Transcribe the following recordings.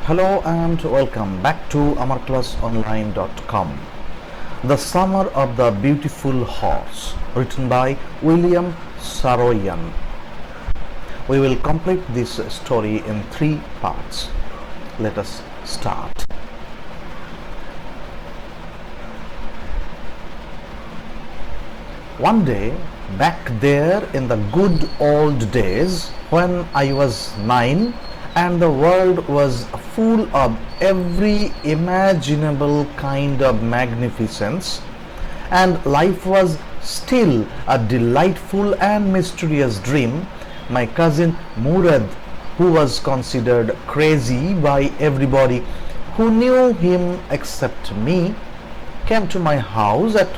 Hello and welcome back to amarclassonline.com. The Summer of the Beautiful Horse, written by William Saroyan. We will complete this story in 3 parts. Let us start. One day, back there in the good old days when I was 9 and the world was full of every imaginable kind of magnificence, and life was still a delightful and mysterious dream, my cousin Murad, who was considered crazy by everybody who knew him except me, came to my house at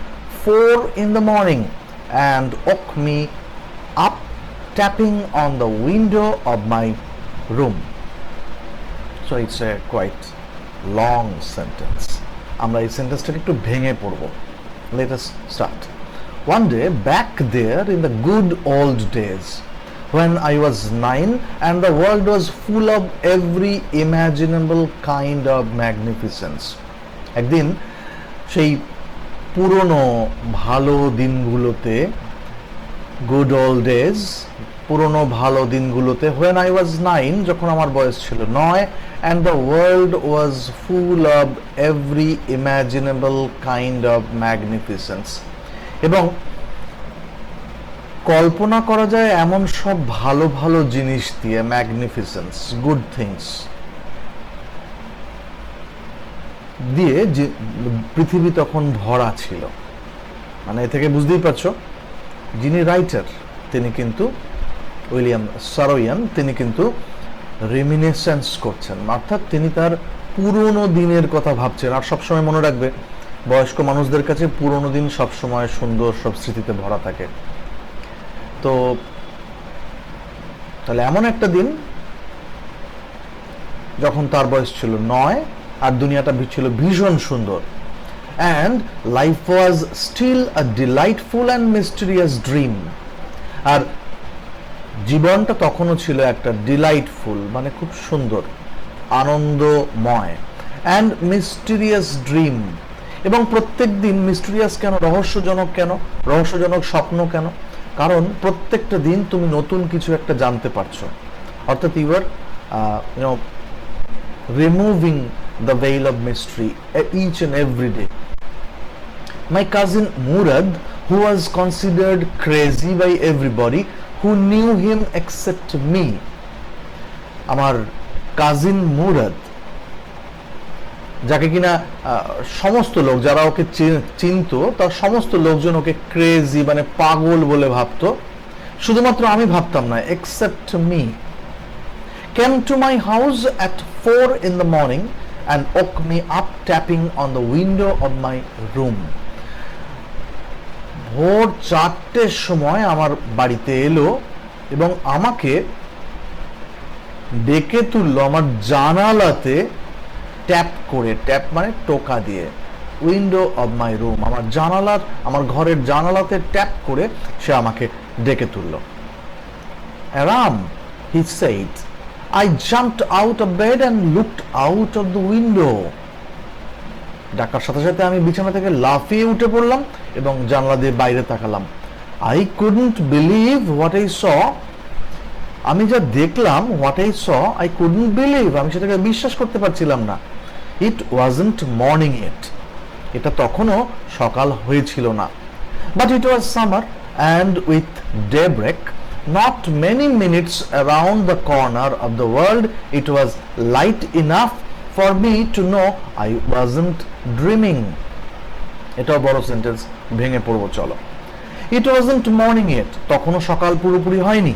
4 in the morning and woke me up, tapping on the window of my room. So it's a quite long sentence. আমরা এই সেন্টেন্সটাকে একটু ভেঙে পড়ব. Let us start. One day, back there in the good old days, when I was 9 and the world was full of every imaginable kind of magnificence. একদিন সেই পুরনো ভালো দিনগুলোতে, good old days, পুরনো ভালো দিনগুলোতে, when I was 9, যখন আমার বয়স ছিল 9, and the world was full of every imaginable kind of magnificence. এবং কল্পনা করা যায় এমন সব ভালো ভালো জিনিস দিয়ে, ম্যাগনিফিসেন্স, গুড থিংস দিয়ে যে পৃথিবী তখন ভরা ছিল। মানে এ থেকে বুঝতেই পারছো যিনি রাইটার তিনি কিন্তু উইলিয়াম সারোয়ান, তিনি কিন্তু রেমিনিসেন্স করছেন, অর্থাৎ তিনি তার পুরনো দিনের কথা ভাবছেন। আর সবসময় মনে রাখবে, বয়স্ক মানুষদের কাছে পুরনো দিন সবসময় সুন্দর সব স্মৃতিতে ভরা থাকে। তো তাহলে এমন একটা দিন যখন তার বয়স ছিল 9 আর দুনিয়াটা ছিল ভীষণ সুন্দর, and life was still a delightful and mysterious dream. আর জীবনটা তখনও ছিল একটা ডিলাইটফুল, মানে খুব সুন্দর, আনন্দময়, অ্যান্ড মিস্টিরিয়াস ড্রিম। এবং প্রত্যেক দিন মিস্টিরিয়াস কেন, রহস্যজনক কেন, রহস্যজনক স্বপ্ন কেন? কারণ প্রত্যেকটা দিন তুমি নতুন কিছু একটা জানতে পারছো, অর্থাৎ you are removing the veil of mystery each and every day. My cousin Murad, who was considered crazy by everybody who knew him except me. আমার কাজিন মুরাদ, যাকে কিনা সমস্ত লোক, যারা ওকে চিনতো, তার সমস্ত লোকজন ওকে ক্রেজি, মানে পাগল বলে ভাবতো। শুধুমাত্র আমি ভাবতাম না, except me. Came to my house at 4 in the morning and woke me up, tapping on the window of my room. ভোর 4টের সময় আমার বাড়িতে এলো এবং আমাকে ডেকে তুললো আমার জানালাতে ট্যাপ করে, ট্যাপ মানে টোকা দিয়ে, উইন্ডো অফ মাই রুম, আমার জানালার, আমার ঘরের জানালাতে ট্যাপ করে সে আমাকে ডেকে তুললো। Aram, he said. I jumped out of bed and looked out of the window. ডাকার সাথে সাথে আমি বিছানা থেকে লাফিয়ে উঠে পড়লাম এবং জানলা দিয়ে বাইরে তাকালাম। I couldn't believe what I saw. আমি যা দেখলাম, what I saw, I couldn't believe. আমি সেটাকে বিশ্বাস করতে পারছিলাম না। It wasn't morning yet. এটা তখনও সকাল হয়েছিল না। But it was summer, and with daybreak, not many minutes around the corner of the world, it was light enough for me to know I wasn't dreaming. এটাও বড় sentence, ভেঙে পড়বো চলো। It wasn't morning yet, তখনও সকাল পুরোপুরি হয়নি।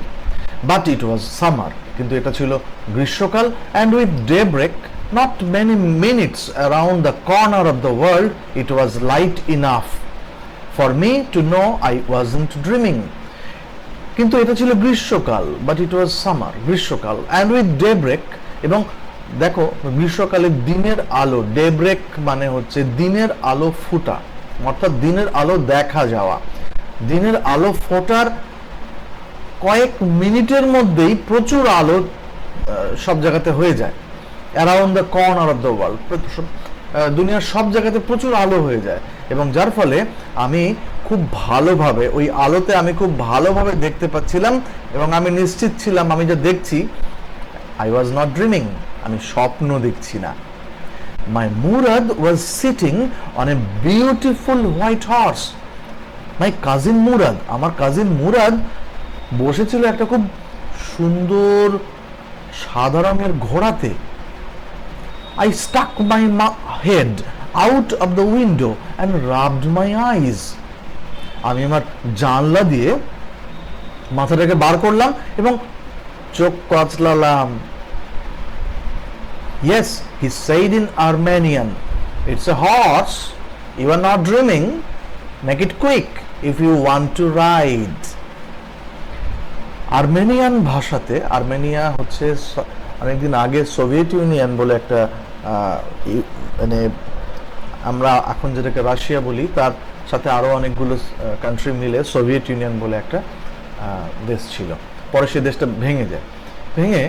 But it was summer, কিন্তু এটা ছিল গ্রীষ্মকাল, and with daybreak, not many minutes around the corner of the world, it was light enough for me to know I wasn't dreaming. কিন্তু এটা ছিল গ্রীষ্মকাল, বাট ইট ওয়াজ সামার, গ্রীষ্মকাল, and with daybreak, এবং দেখো গ্রীষ্মকালে দিনের আলো, ডেব্রেক মানে হচ্ছে দিনের আলো ফুটা, অর্থাৎ দিনের আলো দেখা যাওয়া, দিনের আলো ফোটার কয়েক মিনিটের মধ্যেই প্রচুর আলো সব জায়গাতে হয়ে যায়। Around the corner of the world, দুনিয়ার সব জায়গাতে প্রচুর আলো হয়ে যায়, এবং যার ফলে আমি খুব ভালোভাবে ওই আলোতে আমি খুব ভালোভাবে দেখতে পাচ্ছিলাম, এবং আমি নিশ্চিত ছিলাম আমি যা দেখছি, আই ওয়াজ নট ড্রিমিং, আমি স্বপ্ন দেখছি না। My Murad was sitting on a beautiful white horse. My cousin Murad, আমার কাজিন মুরাদ বসেছিল একটা খুব সুন্দর সাদা রঙের ঘোড়াতে। I stuck my head out of the window and rubbed my eyes. আমি আমার জানলা দিয়ে মাথাটাকে বার করলাম এবং চোখ কচলালাম। Yes, he said in Armenian, it's a horse, you are not dreaming, make it quick if you want to ride. Armenian ভাষাতে, Armenia হচ্ছে অনেকদিন আগে সোভিয়েত ইউনিয়ন বলে একটা মানে আমরা এখন যেটাকে রাশিয়া বলি তার সাথে আরও অনেকগুলো কান্ট্রি মিলে সোভিয়েত ইউনিয়ন বলে একটা দেশ ছিল। পরে সেই দেশটা ভেঙে যায়, ভেঙে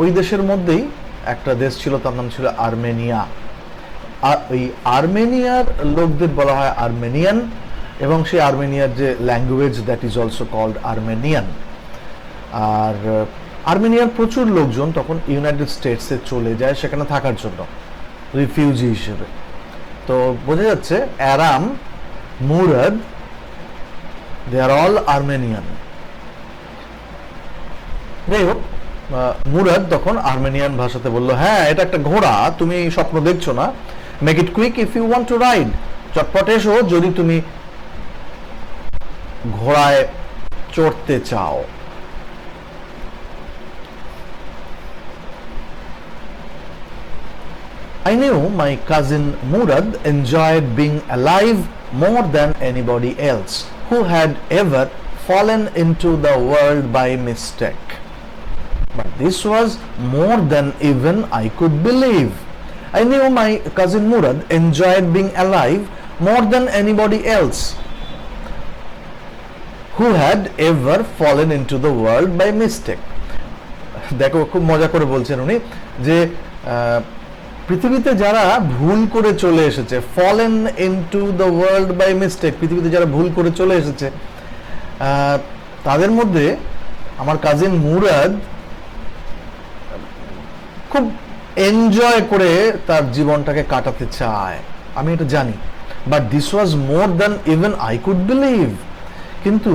ওই দেশের মধ্যেই একটা দেশ ছিল, তার নাম ছিল আর্মেনিয়া। আর ওই আর্মেনিয়ার লোকদের বলা হয় আর্মেনিয়ান, এবং সেই আর্মেনিয়ার যে language that is also called Armenian. আর আর্মেনিয়ার প্রচুর লোকজন তখন ইউনাইটেড স্টেটসে চলে যায় সেখানে থাকার জন্য রিফিউজি হিসেবে। তো বোঝা যাচ্ছে অ্যারাম, মুরাদ, দে আর অল আর্মেনিয়ান। যাই হোক, মুরাদ তখন আর্মেনিয়ান ভাষাতে বলল, হ্যাঁ এটা একটা ঘোড়া, তুমি স্বপ্ন দেখছো না, make it quick if you want to ride, চটপট এসো যদি তুমি ঘোড়ায় চড়তে চাও। I knew my cousin Murad enjoyed being alive more than anybody else who had ever fallen into the world by mistake. But this was more than even I could believe. I knew my cousin Murad enjoyed being alive more than anybody else who had ever fallen into the world by mistake. দেখো খুব মজা করে বলছেন উনি যে পৃথিবীতে যারা ভুল করে চলে এসেছে, fallen into the world by mistake, পৃথিবীতে যারা ভুল করে চলে এসেছে তাদের মধ্যে আমার কাজিন মুরাদ খুব এনজয় করে তার জীবনটাকে কাটাতে চায়, আমি এটা জানি। But this was more than even I could believe. কিন্তু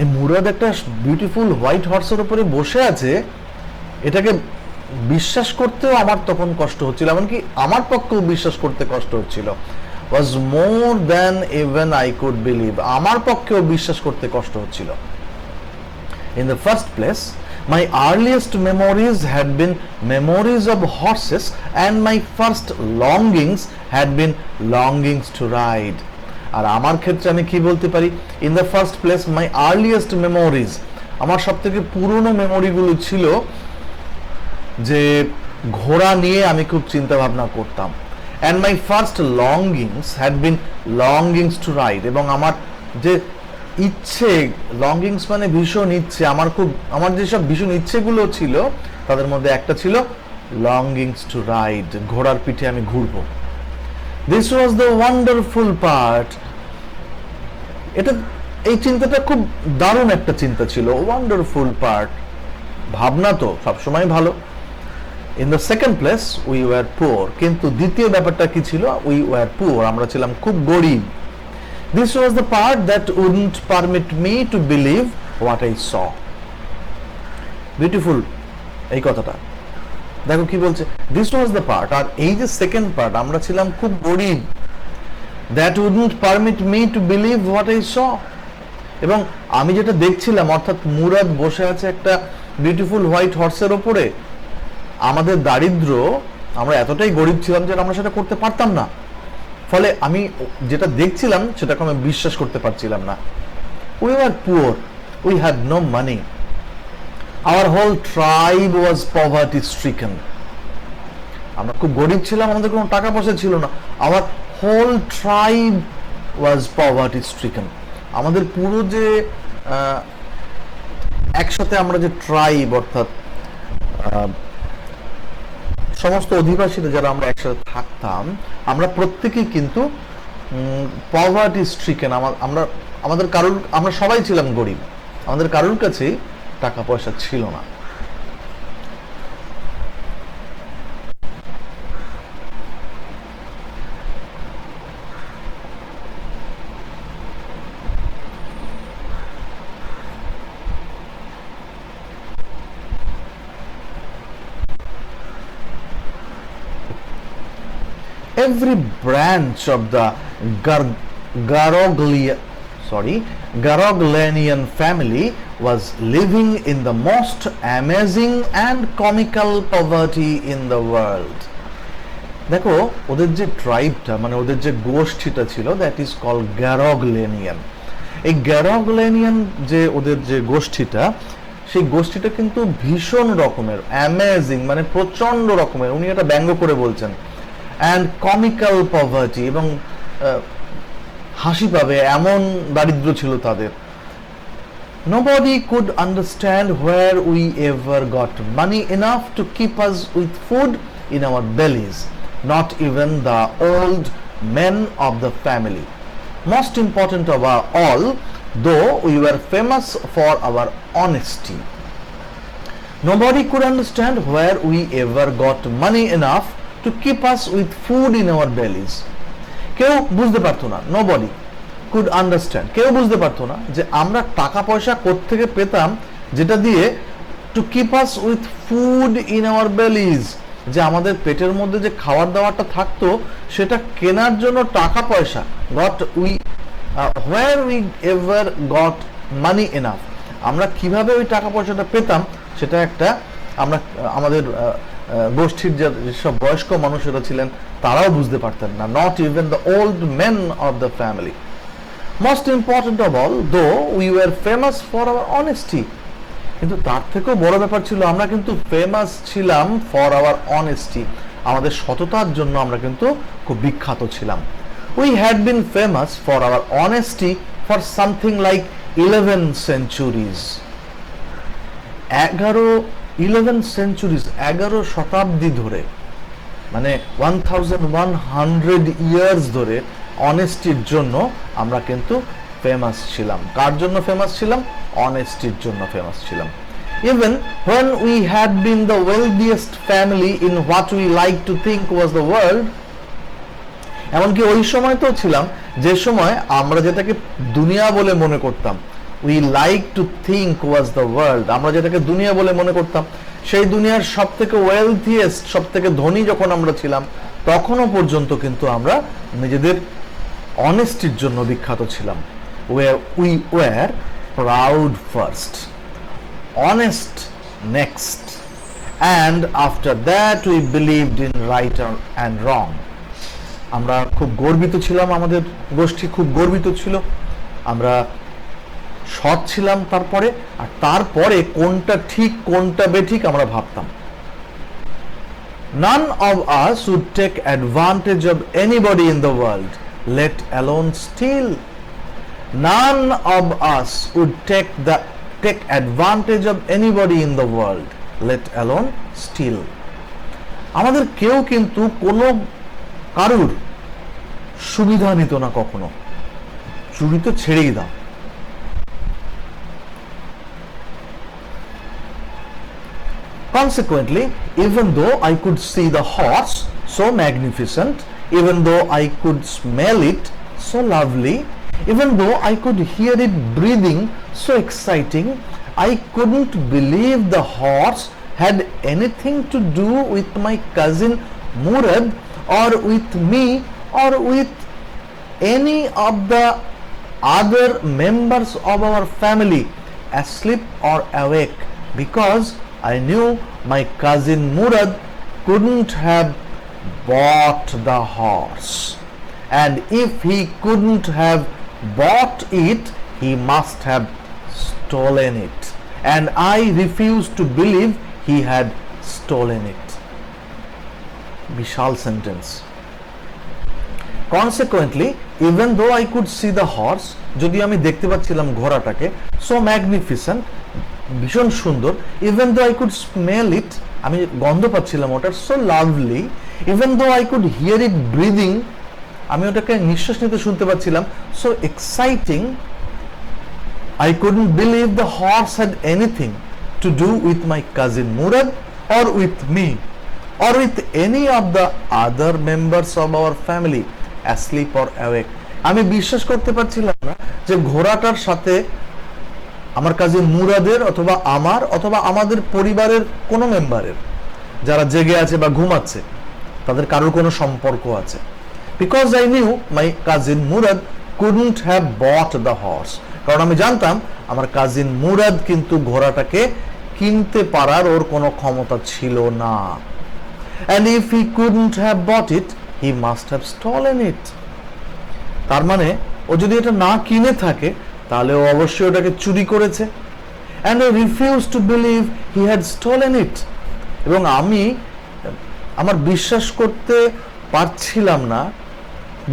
এই মুরাদ একটা বিউটিফুল হোয়াইট হর্সের উপরে বসে আছে, এটাকে বিশ্বাস করতেও আমার তখন কষ্ট হচ্ছিল, এমনকি আমার পক্ষেও বিশ্বাস করতে কষ্ট হচ্ছিল। Was more than even I could believe, আমার পক্ষেও বিশ্বাস করতে কষ্ট হচ্ছিল। In the first place, my earliest memories had been memories of horses and my first longings had been longings to ride. আর আমার ক্ষেত্রে আমি কি বলতে পারি, in the first place my earliest memories, আমার সব থেকে পুরনো মেমোরিগুলো ছিল যে ঘোড়া নিয়ে আমি খুব চিন্তা ভাবনা করতাম। And my first longings had been longings to ride, এবং আমার যে ইচ্ছে, লঙ্গিংস মানে ভীষণ ইচ্ছে, আমার যেসব ভীষণ ইচ্ছেগুলো ছিল তাদের মধ্যে একটা ছিল লঙ্গিংস টু রাইড, ঘোড়ার পিঠে আমি ঘুরবো। This was the wonderful part. এই চিন্তাটা খুব দারুণ একটা চিন্তা ছিল, ওয়ান্ডারফুল পার্ট, ভাবনা তো সবসময় ভালো। In the second place we were poor, কিন্তু দ্বিতীয় ব্যাপারটা কি ছিল, উই ওয়ার পুয়ার, আমরা ছিলাম খুব গরিব। This was the part that wouldn't permit me to believe what I saw. Beautiful এই কথাটা দেখো কি বলছে, this was the part, আর এই যে সেকেন্ড পার্ট, আমরা ছিলাম খুব গরিব, that wouldn't permit me to believe what I saw, এবং আমি যেটা দেখছিলাম, অর্থাৎ মুরাদ বসে আছে একটা বিউটিফুল হোয়াইট হর্সের ওপরে, আমাদের দারিদ্র, আমরা এতটাই গরিব ছিলাম যে আমরা সেটা করতে পারতাম না, ফলে আমি যেটা দেখছিলাম সেটাকে আমি বিশ্বাস করতে পারছিলাম না। We were poor, we had no money, our whole tribe was poverty stricken, আমরা খুব গরিব ছিলাম, আমাদের কোনো টাকা পয়সা ছিল না। Our whole tribe was poverty stricken, আমাদের পুরো যে একসাথে আমরা যে ট্রাইব, অর্থাৎ সমস্ত অধিবাসীরা যারা আমরা একসাথে থাকতাম, আমরা প্রত্যেকেই কিন্তু পভার্টি স্ট্রিকেন। আমরা সবাই ছিলাম গরিব, আমাদের কারোর কাছেই টাকা পয়সা ছিল না। Every branch of the Garoglanian family was living in the most amazing and comical poverty in the world. দেখো ওদের যে ট্রাইবটা, মানে ওদের যে গোষ্ঠীটা ছিল, দ্যাট ইজ কল্ড গ্যারোগ্লেনিয়ান। এই গ্যারোগ্লেনিয়ান যে ওদের যে গোষ্ঠীটা, সেই গোষ্ঠীটা কিন্তু ভীষণ রকমের অ্যামেজিং, মানে প্রচন্ড রকমের, উনি এটা ব্যঙ্গ করে বলছেন, অ্যান্ড কমিক্যাল পভার্টি, এবং হাসি পাবে এমন দারিদ্র ছিল তাদের। Nobody could understand where we ever got money enough to keep us with food in our bellies, not even the old men of the family. Most important of all, though we were famous for our honesty. Nobody could understand where we ever got money enough to keep us with food in our bellies. কেউ বুঝতে পারতো না, nobody could understand, কেউ বুঝতে পারতো না যে আমরা টাকা পয়সা কোত্থেকে পেতাম যেটা দিয়ে to keep us with food in our bellies, যে আমাদের পেটের মধ্যে যে খাবার দাবারটা থাকতো সেটা কেনার জন্য টাকা পয়সা, where we ever got money enough, আমরা কিভাবে ওই টাকা পয়সাটা পেতাম সেটা একটা, আমরা আমাদের গোষ্ঠীর যেসব বয়স্ক মানুষেরা ছিলেন তারাও বুঝতে পারতেন না, not even the old men of the family. Most important of all, though we were famous for our honesty, কিন্তু তার থেকেও বড় ব্যাপার ছিল আমরা কিন্তু ফেমাস ছিলাম ফর আওয়ার অনেস্টি, আমাদের সততার জন্য আমরা কিন্তু খুব বিখ্যাত ছিলাম। We had been famous for our honesty for something like 11 centuries। 11 centuries, 11 শতাব্দী ধরে, মানে 1100 ইয়ার্স ধরে অনেস্টির জন্য আমরা কিন্তু ফেমাস ছিলাম। কার জন্য ফেমাস ছিলাম? অনেস্টির জন্য ফেমাস ছিলাম। Even when we had been the wealthiest family in what we like to think was the world, এমনকি ওই সময় তো ছিলাম যে সময় আমরা যেটাকে দুনিয়া বলে মনে করতাম, we like to think was the world, আমরা যেটাকে দুনিয়া বলে মনে করতাম, সেই দুনিয়ার সব থেকে ওয়েলথিয়েস্ট, সব থেকে ধনী যখন আমরা ছিলাম, তখনও পর্যন্ত কিন্তু আমরা নিজেদের অনেস্টির জন্য বিখ্যাত ছিলাম। we were proud first, honest next, and after that we believed in right and wrong. আমরা খুব গর্বিত ছিলাম, আমাদের গোষ্ঠী খুব গর্বিত ছিল, আমরা সৎ ছিলাম তারপরে, আর তারপরে কোনটা ঠিক কোনটা বেঠিক আমরা ভাবতাম। None of us would take advantage of anybody in the world, let alone steal. None of us would take advantage of anybody in the world, let alone steal. আমাদের কেউ কিন্তু কোনো কারুর সুবিধা নিত না কখনো, চুরি তো ছেড়েই দাও। Consequently, even though I could see the horse so magnificent, even though I could smell it so lovely, even though I could hear it breathing so exciting, I couldn't believe the horse had anything to do with my cousin Murad, or with me, or with any of the other members of our family, asleep or awake, because I knew my cousin Murad couldn't have bought the horse, and if he couldn't have bought it, he must have stolen it, and I refused to believe he had stolen it. Vishal sentence. Consequently, even though I could see the horse, যদি আমি দেখতে পাচ্ছিলাম ঘোড়াটাকে, so magnificent, ভীষণ সুন্দর, even though I could smell ইট, আমি গন্ধ পাচ্ছিলাম ওটার, so lovely, even though I could hear it breathing, আমি ওটাকে নিঃশ্বাস নিতে শুনতে পাচ্ছিলাম, so exciting, I couldn't believe the horse had anything to do with my cousin Murad or with me or with any of the other members of our family, asleep or awake. আমি বিশ্বাস করতে পারছিলাম না যে ঘোড়াটার সাথে আমার cousin মুরাদের অথবা আমার অথবা আমাদের পরিবারের কোনো মেম্বারের, যারা জেগে আছে বা ঘুমাচ্ছে, তাদের কারোর কোনো সম্পর্ক আছে। Because I knew my cousin Murad couldn't have bought the horse, কারণ আমি জানতাম আমার কাজিন মুরাদ কিন্তু ঘোড়াটাকে কিনতে পারার ওর কোনো ক্ষমতা ছিল না। and if he couldn't have bought it, he must have stolen it. তার মানে ও যদি এটা না কিনে থাকে তাহলে ও অবশ্যই ওটাকে চুরি করেছে। and I refused to believe he had stolen it. এবং আমি আমার বিশ্বাস করতে পারছিলাম না,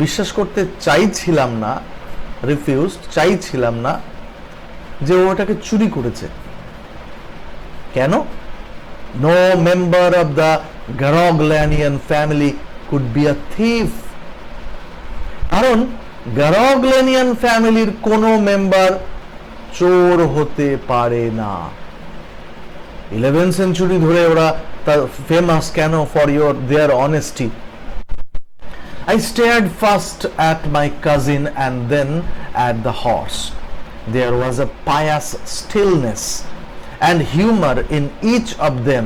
বিশ্বাস করতে চাইছিলাম না, রিফিউজড, চাইছিলাম না যে ও ওটাকে চুরি করেছে। কেন? No member of the Garoghlanian family could be a thief, কারণ গারগল্যানিয়ান ফ্যামিলির কোনো মেম্বার চোর হতে পারে না। 11th সেঞ্চুরি ধরে ওরা ফেমাস কেন? For their honesty. I stared first at my cousin and then at the horse. There was a pious stillness and humor in each of them,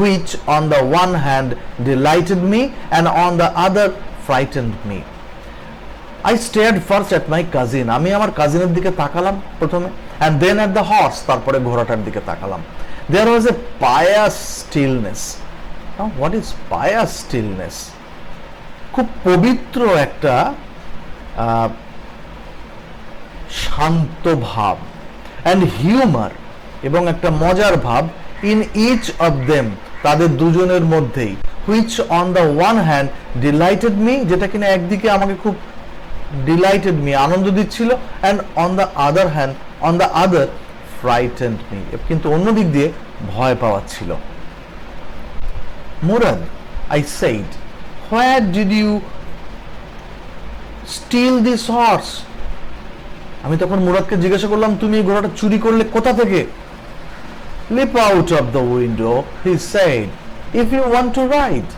which on the one hand delighted me and on the other frightened me. I stared first at my cousin. আমি আমার কাজিনের দিকে তাকালাম প্রথমে, and then at the horse, তারপরে ঘোড়াটার দিকে তাকালাম। There was a pious stillness. Now, what is pious stillness? খুব পবিত্র একটা শান্ত ভাব, অ্যান্ড হিউমার, এবং একটা মজার ভাব, ইন ইচ অফ দেম, তাদের দুজনের মধ্যেই, which on the one hand delighted me, যেটা কিনা একদিকে আমাকে খুব ডিলাইটেড মি, আনন্দ দিচ্ছিল, and on the other hand, on the other frightened me, কিন্তু অন্য দিক দিয়ে ভয় পাওয়াচ্ছিল। Murad, I said, where did you steal this horse? আমি তখন মুরাদকে জিজ্ঞাসা করলাম, তুমি এই ঘোড়াটা চুরি করলে কোথা থেকে? Leap out of the window, he said, if you want to ride.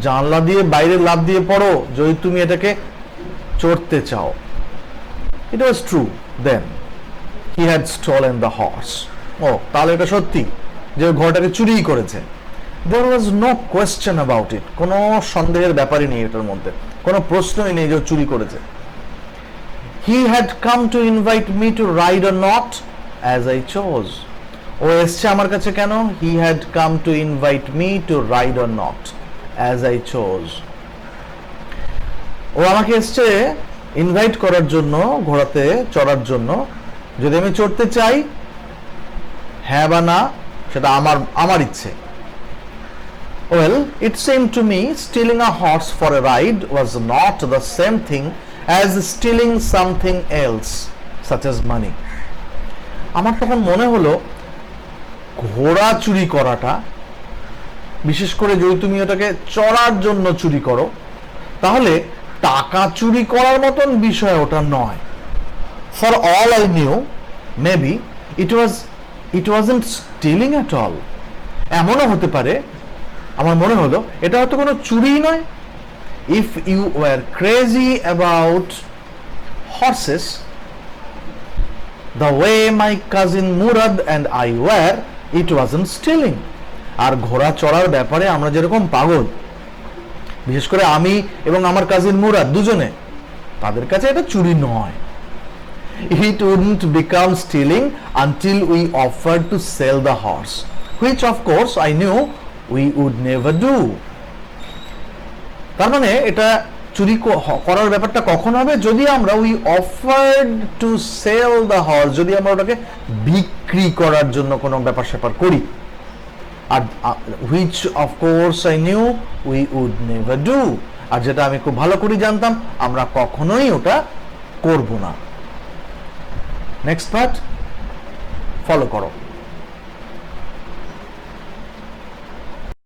জানলা দিয়ে বাইরে লাফ দিয়ে পড়ো যদি তুমি এটাকে চড়তে চাও। It was true then. He had stolen the horse. ও, তাহলে এটা সত্যি যে ঘোড়াটাকে চুরি করেছে। There was no question about it. কোনো সন্দেহের ব্যাপারই নেই এটার মধ্যে, কোনো প্রশ্নই নেই যে চুরি করেছে। He had come to invite me to ride or not as I chose. ও এসছে আমার কাছে কেন? He had come to invite me to ride or not as I chose. ও আমাকে এসছে ইনভাইট করার জন্য, ঘোড়াতে চড়ার জন্য, যদি আমি চড়তে চাই, হ্যাঁ বা না, সেটা আমার ইচ্ছে। Well, it seemed to me stealing a horse for a ride was not the same thing as stealing something else, such as money. আমার তখন মনে হলো ঘোড়া চুরি করাটা, বিশেষ করে যদি তুমি ওটাকে চড়ার জন্য চুরি করো, তাহলে টাকা চুরি করার মতন বিষয় ওটা নয়। For all I knew, maybe it wasn't stealing at all. এমনও হতে পারে, আমার মনে হলো এটা হয়তো কোনো চুরি নয়। If you were crazy about horses the way my cousin Murad and I were, it wasn't stealing. আর ঘোড়া চড়ার ব্যাপারে আমরা যেরকম পাগল, বিশেষ করে আমি এবং আমার কাজিন মুরাদ দুজনে, তাদের কাছে এটা চুরি নয়। It wouldn't become stealing until we offered to sell the horse, which of course I knew we would never do. তার মানে এটা চুরি করার ব্যাপারটা কখন হবে? যদি আমরা we offered to sell the horse, যদি আমরা ওটাকে বিক্রি করার জন্য কোনো ব্যাপার স্যাপার করি। আর which of course I knew we would never do, আর যেটা আমি খুব ভালো করে জানতাম আমরা কখনোই ওটা করব না। নেক্সট পার্ট, ফলো করো।